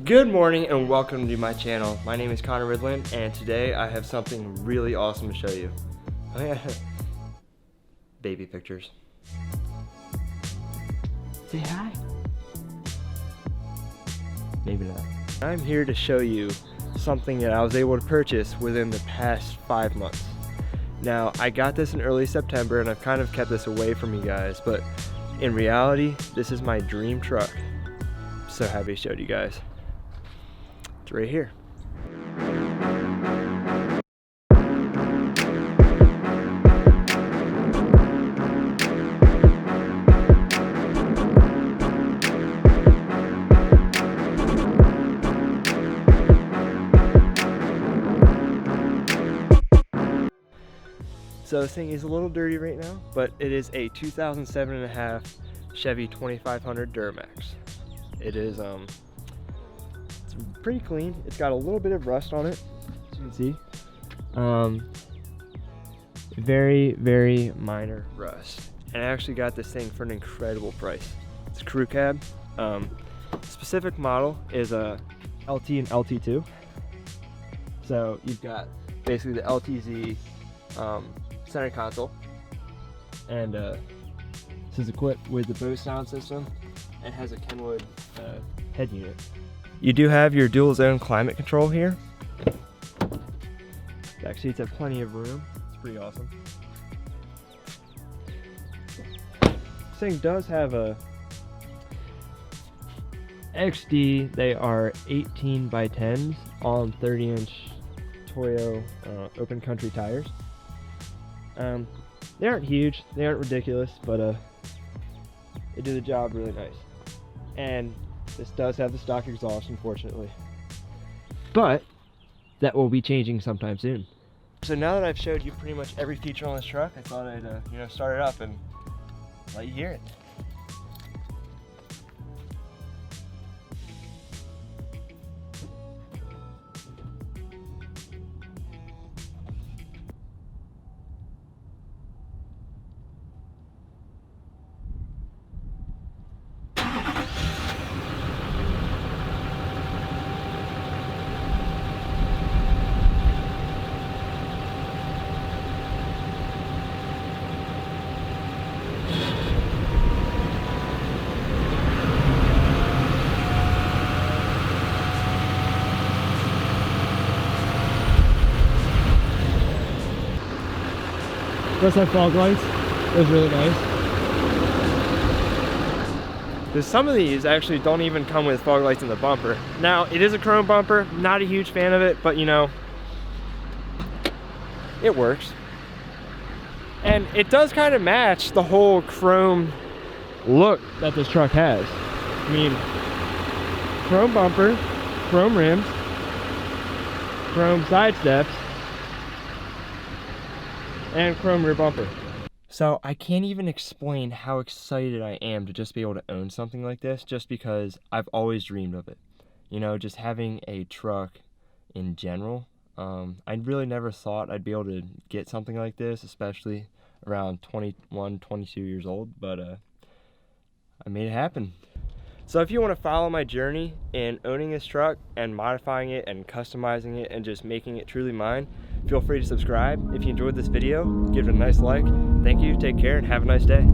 Good morning and welcome to my channel. My name is Connor Rydland and today I have something really awesome to show you. Oh yeah, baby pictures. Say hi. Maybe not. I'm here to show you something that I was able to purchase within the past 5 months. Now, I got this in early September and I've kind of kept this away from you guys, but in reality, this is my dream truck. I'm so happy to show you guys. It's right here. So this thing is a little dirty right now, but it is a 2007.5 Chevy 2500 Duramax. It is it's pretty clean. It's got a little bit of rust on it, as you can see. Very minor rust. And I actually got this thing for an incredible price. It's a crew cab. Specific model is a LT and LT2. So you've got basically the LTZ center console, and this is equipped with the Bose sound system and has a Kenwood head unit. You do have your dual zone climate control here. Back seats have plenty of room. It's pretty awesome. This thing does have a XD. They are 18 by 10s on 30-inch Toyo open country tires. They aren't huge, they aren't ridiculous, but they do the job really nice. And this does have the stock exhaust, unfortunately, but that will be changing sometime soon. So now that I've showed you pretty much every feature on this truck, I thought I'd start it up and let you hear it. Does have fog lights. It was really nice. Because some of these actually don't even come with fog lights in the bumper. Now, it is a chrome bumper. Not a huge fan of it, but it works. And it does kind of match the whole chrome look that this truck has. I mean, chrome bumper, chrome rims, chrome side steps, and chrome rear bumper. So I can't even explain how excited I am to just be able to own something like this, just because I've always dreamed of it. Just having a truck in general. I really never thought I'd be able to get something like this, especially around 21, 22 years old, but I made it happen. So if you want to follow my journey in owning this truck and modifying it and customizing it and just making it truly mine, feel free to subscribe. If you enjoyed this video, give it a nice like. Thank you, take care, and have a nice day.